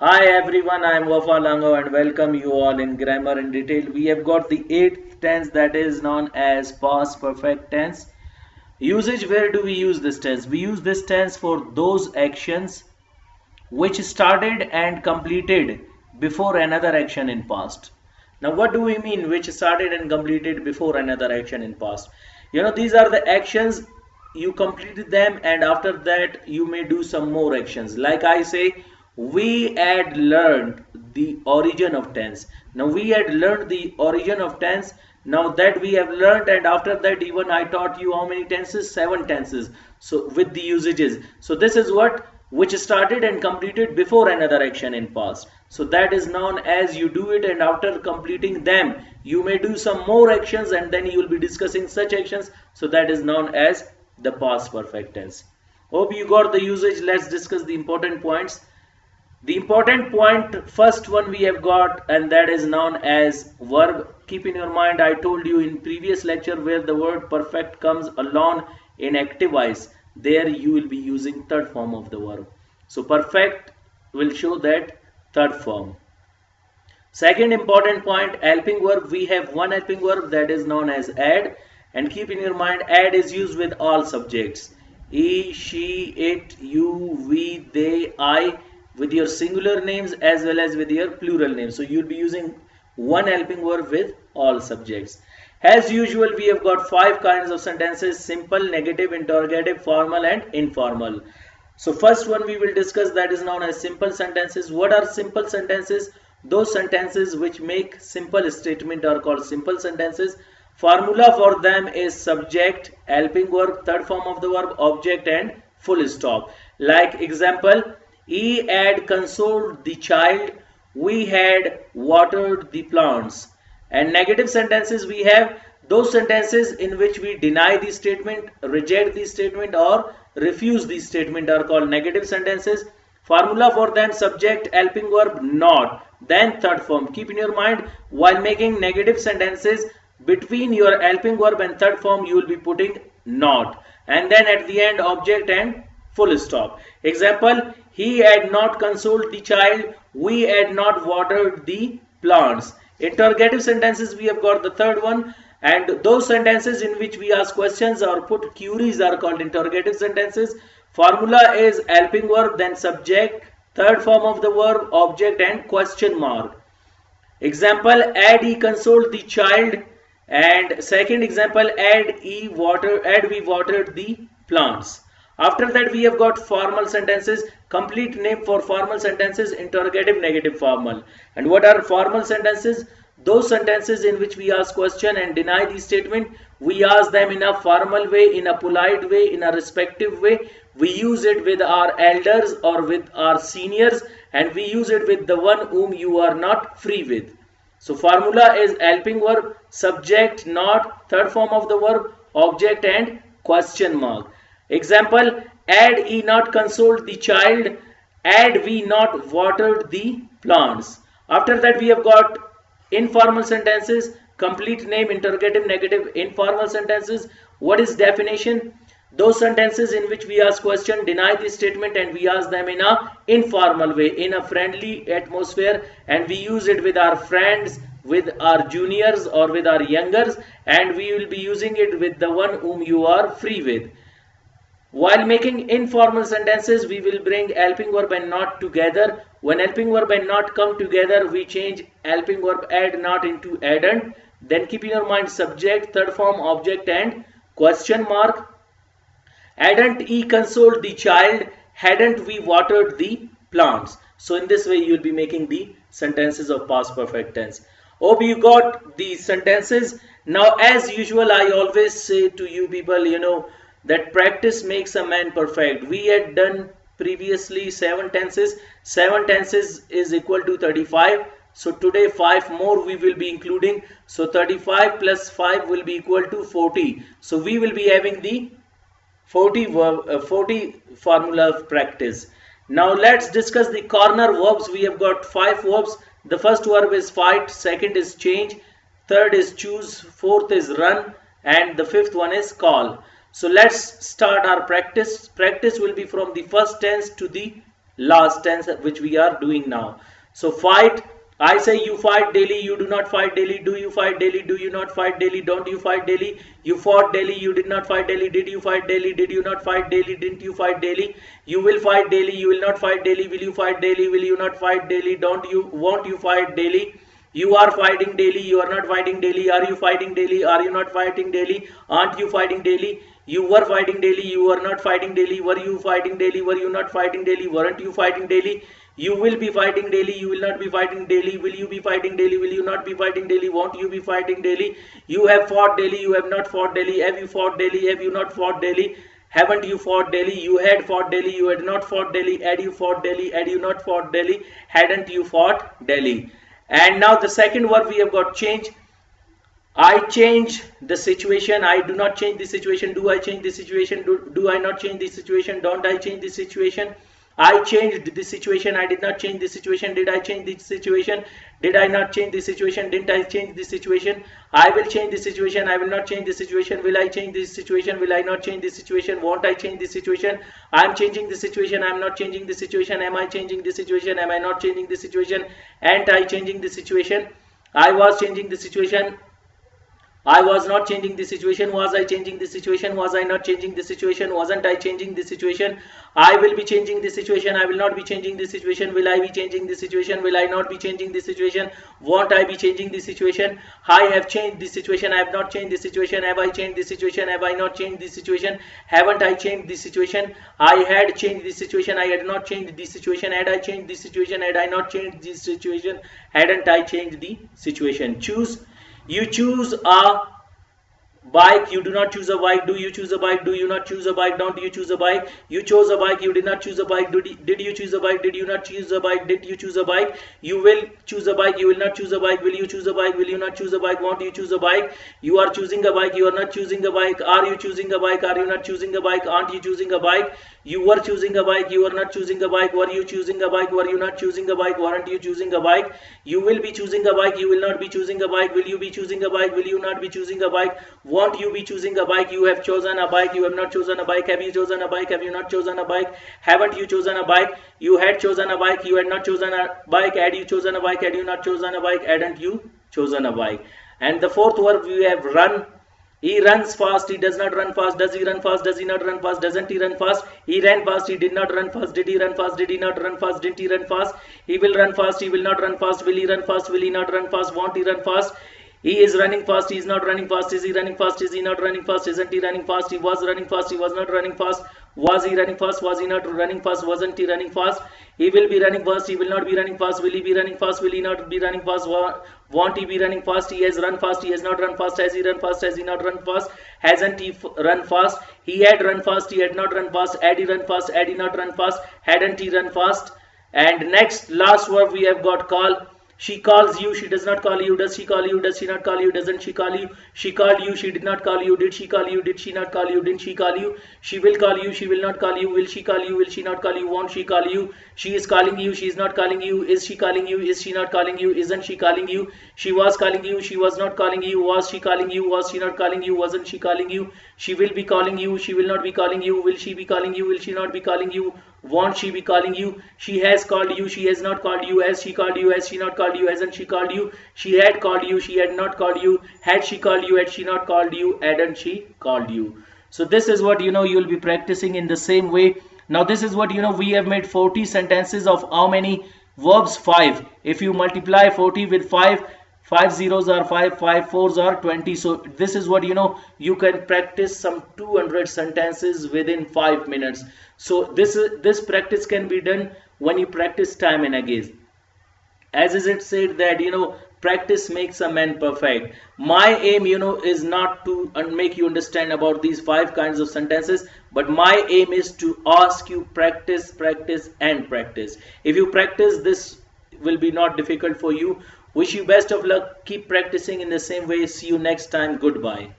Hi everyone, I am Wafa Lango and welcome you all in Grammar in Detail. We have got the eighth tense that is known as past perfect tense. Usage, where do we use this tense? We use this tense for those actions which started and completed before another action in past. Now what do we mean which started and completed before another action in past? These are the actions you completed them and after that you may do some more actions. Like I say, we had learned the origin of tense. Now we had learned the origin of tense. Now that we have learned, and after that even I taught you how many tenses? 7 tenses. So with the usages. So this is what which started and completed before another action in past. So that is known as you do it, and after completing them you may do some more actions and then you will be discussing such actions. So that is known as the past perfect tense. Hope you got the usage. Let's discuss the important points. The important point, first one we have got, and that is known as verb. Keep in your mind, I told you in previous lecture where the word perfect comes along in active voice, there you will be using third form of the verb. So perfect will show that third form. Second important point, helping verb. We have one helping verb that is known as add, and keep in your mind, add is used with all subjects. He, she, it, you, we, they, I, with your singular names as well as with your plural names. So you'll be using one helping verb with all subjects. As usual, we have got 5 kinds of sentences: simple, negative, interrogative, formal and informal. So first one we will discuss, that is known as simple sentences. What are simple sentences? Those sentences which make simple statement are called simple sentences. Formula for them is subject, helping verb, third form of the verb, object and full stop. Like example, he had consoled the child, we had watered the plants. And negative sentences we have those sentences in which we deny the statement, reject the statement or refuse the statement are called negative sentences. Formula for them: subject, helping verb, not, then third form. Keep in your mind, while making negative sentences, between your helping verb and third form you will be putting not, and then at the end object and full stop. Example, he had not consoled the child, we had not watered the plants. Interrogative sentences we have got the third one, and those sentences in which we ask questions or put queries are called interrogative sentences. Formula is helping verb, then subject, third form of the verb, object and question mark. Example, had he consoled the child, and second example, had we watered the plants. After that we have got formal sentences. Complete name for formal sentences: interrogative, negative, formal. And what are formal sentences? Those sentences in which we ask question and deny the statement. We ask them in a formal way, in a polite way, in a respectful way. We use it with our elders or with our seniors, and we use it with the one whom you are not free with. So formula is helping verb, subject, not, third form of the verb, object and question mark. Example, had he not consoled the child, had we not watered the plants. After that we have got informal sentences. Complete name, interrogative, negative. Informal sentences, what is definition? Those sentences in which we ask question, deny the statement, and we ask them in a informal way, in a friendly atmosphere, and we use it with our friends, with our juniors or with our youngers, and we will be using it with the one whom you are free with. While making informal sentences, we will bring helping verb and not together. When helping verb and not come together, we change helping verb add not into addend. Then keep in your mind subject, third form, object and question mark. Hadn't he consoled the child? Hadn't we watered the plants? So in this way you will be making the sentences of past perfect tense. Hope you got the sentences. Now as usual, I always say to you people, that practice makes a man perfect. We had done previously 7 tenses. 7 tenses is equal to 35. So today 5 more we will be including. So 35 plus 5 will be equal to 40. So we will be having the 40 formula of practice. Now let's discuss the corner verbs. We have got 5 verbs. The first verb is fight, second is change, third is choose, fourth is run, and the fifth one is call. So let's start our practice. Practice will be from the first tense to the last tense which we are doing now. So fight, I say you fight daily, you do not fight daily. Do you fight daily? Do you not fight daily? Don't you fight daily? You fought daily, you did not fight daily. Did you fight daily? Did you not fight daily? Didn't you fight daily? You will fight daily, you will not fight daily. Will you fight daily? Will you not fight daily? Don't you, won't you fight daily? You are fighting daily, you are not fighting daily. Are you fighting daily? Are you not fighting daily? Aren't you fighting daily? You were fighting daily, you were not fighting daily. Were you fighting daily? Were you not fighting daily? Weren't you fighting daily? You will be fighting daily, you will not be fighting daily. Will you be fighting daily? Will you not be fighting daily? Won't you be fighting daily? You have fought daily, you have not fought daily. Have you fought daily? Have you not fought daily? Haven't you fought daily? You had fought daily, you had not fought daily. Had you fought daily? Had you not fought daily? Hadn't you fought daily? And now the second word we have got change. I change the situation. I do not change the situation. Do I change the situation? Do I not change the situation? Don't I change the situation? I changed the situation. I did not change the situation. Did I change the situation? Did I not change the situation? Didn't I change the situation? I will change the situation. I will not change the situation. Will I change the situation? Will I not change the situation? Won't I change the situation? I am changing the situation. I am not changing the situation. Am I changing the situation? Am I not changing the situation? Ain't I changing the situation? I was changing the situation. I was not changing the situation. Was I changing the situation? Was I not changing the situation? Wasn't I changing the situation? I will be changing the situation. I will not be changing the situation. Will I be changing the situation? Will I not be changing the situation? Won't I be changing the situation? I have changed the situation. I have not changed the situation. Have I changed the situation? Have I not changed the situation? Haven't I changed the situation? I had changed the situation. I had not changed the situation. Had I changed the situation? Had I not changed the situation? Hadn't I changed the situation? Choose. You choose a bike. You do not choose a bike. Do you choose a bike? Do you not choose a bike? Don't you choose a bike? You chose a bike. You did not choose a bike. Did you choose a bike? Did you not choose a bike? Did you choose a bike? You will choose a bike. You will not choose a bike. Will you choose a bike? Will you not choose a bike? Won't you choose a bike? You are choosing a bike. You are not choosing a bike. Are you choosing a bike? Are you not choosing a bike? Aren't you choosing a bike? You were choosing a bike. You are not choosing a bike. Were you choosing a bike? Were you not choosing a bike? Weren't you choosing a bike? You will be choosing a bike. You will not be choosing a bike. Will you be choosing a bike? Will you not be choosing a bike? Won't you be choosing a bike? You have chosen a bike. You have not chosen a bike. Have you chosen a bike? Have you not chosen a bike? Haven't you chosen a bike? You had chosen a bike. You had not chosen a bike. Had you chosen a bike? Had you not chosen a bike? Hadn't you chosen a bike? And the fourth word we have run. He runs fast. He does not run fast. Does he run fast? Does he not run fast? Doesn't he run fast? He ran fast. He did not run fast. Did he run fast? Did he not run fast? Didn't he run fast? He will run fast. He will not run fast. Will he run fast? Will he not run fast? Won't he run fast? He is running fast. He is not running fast. Is he running fast? Is he not running fast? Isn't he running fast? He was running fast. He was not running fast. Was he running fast? Was he not running fast? Wasn't he running fast? He will be running fast. He will not be running fast. Will he be running fast? Will he not be running fast? Won't he be running fast? He has run fast. He has not run fast. Has he run fast? Has he not run fast? Hasn't he run fast? He had run fast. He had not run fast. Had he run fast? Had he not run fast? Hadn't he run fast? And next, last word we have got call. She calls you. She does not call you. Does she call you? Does she not call you? Doesn't she call you? She called you. She did not call you. Did she call you? Did she not call you? Didn't she call you? She will call you. She will not call you. Will she call you? Will she not call you? Won't she call you? She is calling you. She is not calling you. Is she calling you? Is she not calling you? Isn't she calling you? She was calling you. She was not calling you. Was she calling you? Was she not calling you? Wasn't she calling you? She will be calling you. She will not be calling you. Will she be calling you? Will she not be calling you? Won't she be calling you? She has called you. She has not called you. Has she called you? Has she not called you? Hasn't she called you? She had called you. She had not called you. Had she called you? Had she not called you? Hadn't she called you? So this is what you'll be practicing in the same way. Now this is what we have made 40 sentences of how many verbs? 5. If you multiply 40 with 5, 5 zeros are 5, 5 fours are 20. So this is what you can practice some 200 sentences within 5 minutes. So this practice can be done when you practice time and again. As is it said that practice makes a man perfect. My aim is not to make you understand about these 5 kinds of sentences, but my aim is to ask you practice, practice and practice. If you practice, this will be not difficult for you. Wish you best of luck. Keep practicing in the same way. See you next time. Goodbye.